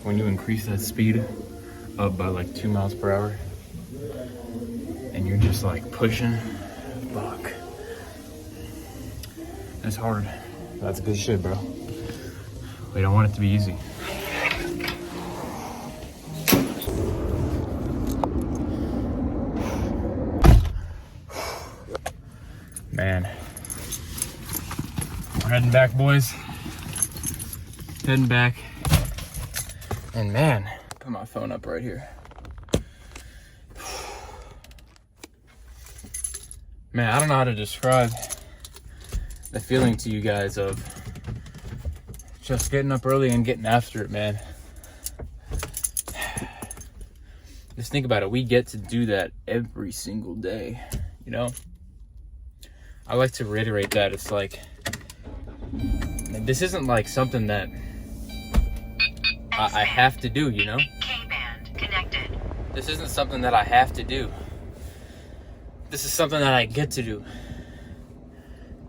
when you increase that speed up by like 2 miles per hour and you're just like pushing, fuck, that's hard. That's good shit, bro. We don't want it to be easy. We're heading back, boys. Heading back. And man, put my phone up right here. Man, I don't know how to describe the feeling to you guys of just getting up early and getting after it, man. Just think about it. We get to do that every single day, you know? I like to reiterate that. It's like, this isn't like something that I have to do, you know? K-band connected. This isn't something that I have to do. This is something that I get to do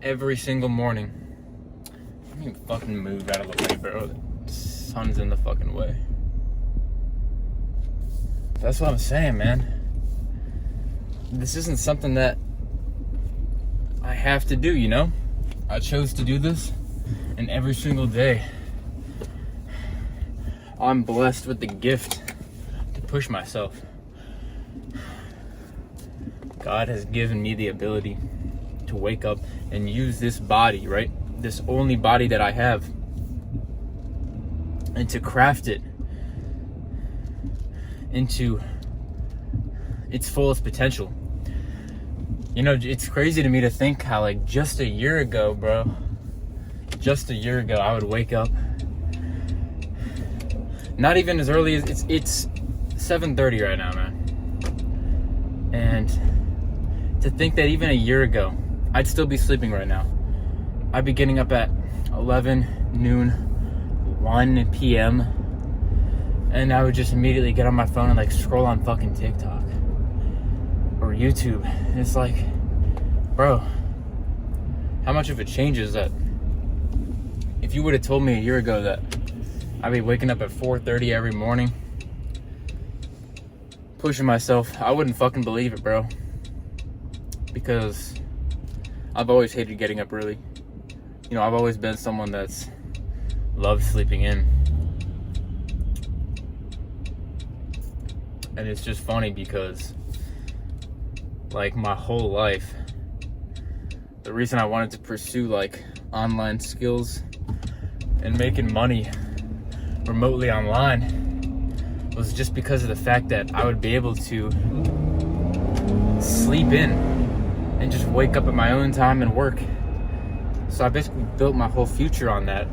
every single morning. Let me fucking move out of the way, bro. The sun's in the fucking way. That's what I'm saying, man. This isn't something that I have to do, you know? I chose to do this, and every single day I'm blessed with the gift to push myself. God has given me the ability to wake up and use this body, right? This only body that I have, and to craft it into its fullest potential. You know, it's crazy to me to think how like just a year ago, bro, just a year ago, I would wake up, not even as early as it's 7:30 right now, man. And to think that even a year ago, I'd still be sleeping right now. I'd be getting up at 11, noon, 1 p.m. And I would just immediately get on my phone and like scroll on fucking TikTok or YouTube. And it's like, bro, how much of a change is that? If you would have told me a year ago that I'd be waking up at 4:30 every morning, pushing myself, I wouldn't fucking believe it, bro. Because I've always hated getting up early. You know, I've always been someone that's loved sleeping in. And it's just funny because, like, my whole life, the reason I wanted to pursue, like, online skills and making money remotely online was just because of the fact that I would be able to sleep in and just wake up at my own time and work. So I basically built my whole future on that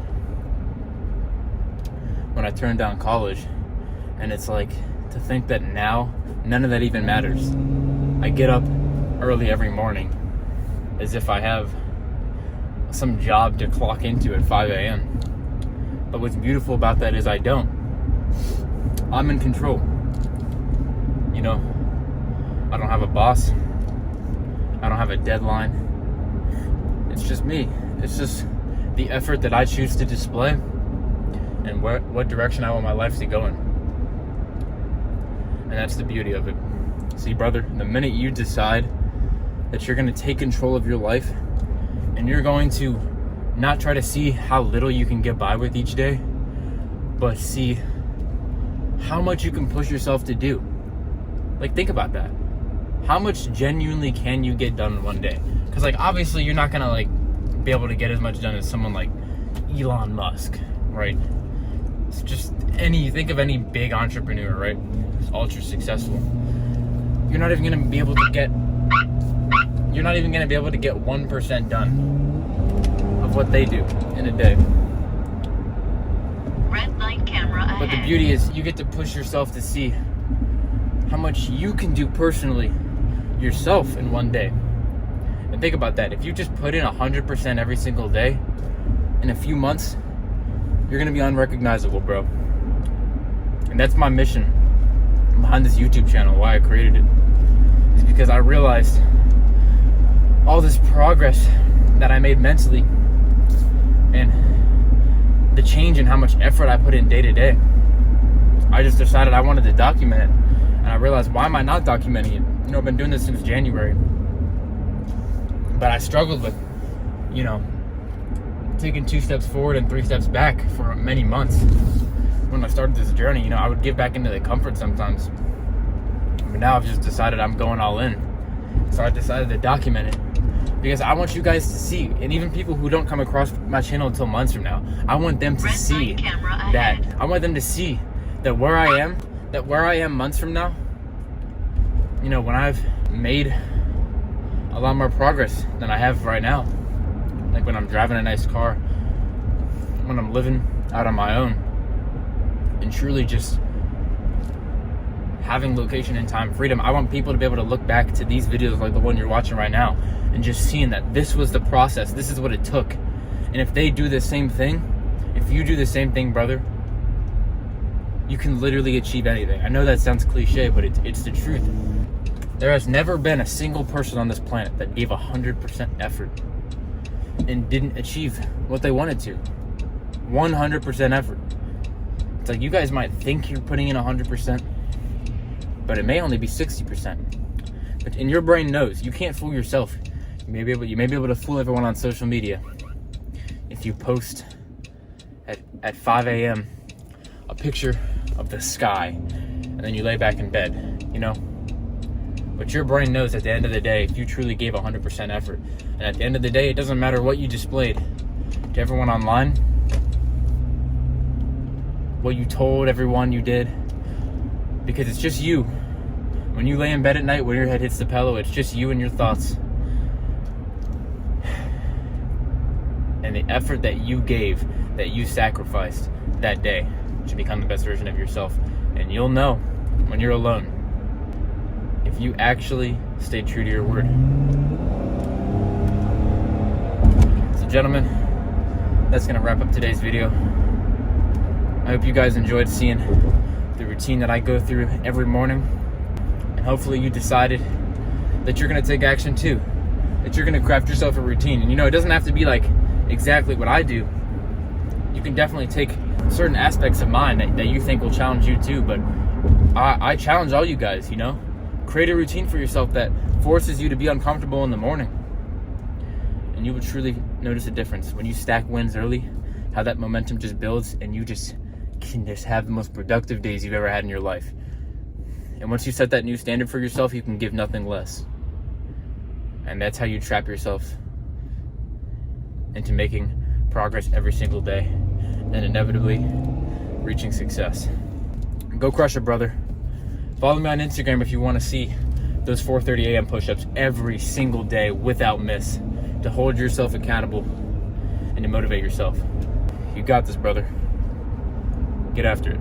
when I turned down college. And it's like, to think that now none of that even matters. I get up early every morning as if I have some job to clock into at 5 a.m. But what's beautiful about that is I don't. I'm in control. You know, I don't have a boss. I don't have a deadline. It's just me. It's just the effort that I choose to display and what direction I want my life to go in. And that's the beauty of it. See, brother, the minute you decide that you're going to take control of your life and you're going to not try to see how little you can get by with each day, but see how much you can push yourself to do. Like, think about that. How much genuinely can you get done in one day? Because, like, obviously you're not going to, like, be able to get as much done as someone like Elon Musk, right? It's just think of any big entrepreneur, right? Who's ultra successful. You're not even going to be able to get 1% done of what they do in a day. Red light camera ahead. But the beauty is you get to push yourself to see how much you can do personally yourself in one day. And think about that. If you just put in 100% every single day, in a few months, you're going to be unrecognizable, bro. And that's my mission behind this YouTube channel, why I created it. Is because I realized all this progress that I made mentally and the change in how much effort I put in day to day. I just decided I wanted to document it. And I realized, why am I not documenting it? You know, I've been doing this since January. But I struggled with, you know, taking 2 steps forward and 3 steps back for many months. When I started this journey, you know, I would get back into the comfort sometimes. But now I've just decided I'm going all in. So I decided to document it. Because I want you guys to see, and even people who don't come across my channel until months from now, I want them to see that. I want them to see that where I am months from now, you know, when I've made a lot more progress than I have right now. Like when I'm driving a nice car, when I'm living out on my own, and truly just having location and time freedom. I want people to be able to look back to these videos like the one you're watching right now and just seeing that this was the process, this is what it took. And if they do the same thing, if you do the same thing, brother, you can literally achieve anything. I know that sounds cliche, but it's the truth. There has never been a single person on this planet that gave 100% effort and didn't achieve what they wanted to. 100% effort. It's like you guys might think you're putting in 100%, but it may only be 60%. But in your brain knows, you can't fool yourself. You may be able to fool everyone on social media. If you post at 5 a.m. a picture of the sky, and then you lay back in bed, you know? But your brain knows at the end of the day, if you truly gave 100% effort, and at the end of the day, it doesn't matter what you displayed to everyone online, what you told everyone you did, because it's just you. When you lay in bed at night, when your head hits the pillow, it's just you and your thoughts. And the effort that you gave, that you sacrificed that day to become the best version of yourself. And you'll know when you're alone if you actually stay true to your word. So gentlemen, that's gonna wrap up today's video. I hope you guys enjoyed seeing the routine that I go through every morning. And hopefully you decided that you're gonna take action too. That you're gonna craft yourself a routine. And you know, it doesn't have to be like exactly what I do. You can definitely take certain aspects of mine that you think will challenge you too. But I challenge all you guys, you know? Create a routine for yourself that forces you to be uncomfortable in the morning. And you will truly notice a difference when you stack wins early, how that momentum just builds and you just can just have the most productive days you've ever had in your life. And once you set that new standard for yourself, you can give nothing less. And that's how you trap yourself into making progress every single day and inevitably reaching success. Go crush it, brother. Follow me on Instagram if you want to see those 4:30 a.m. push-ups every single day without miss, to hold yourself accountable and to motivate yourself. You got this, brother. Get after it.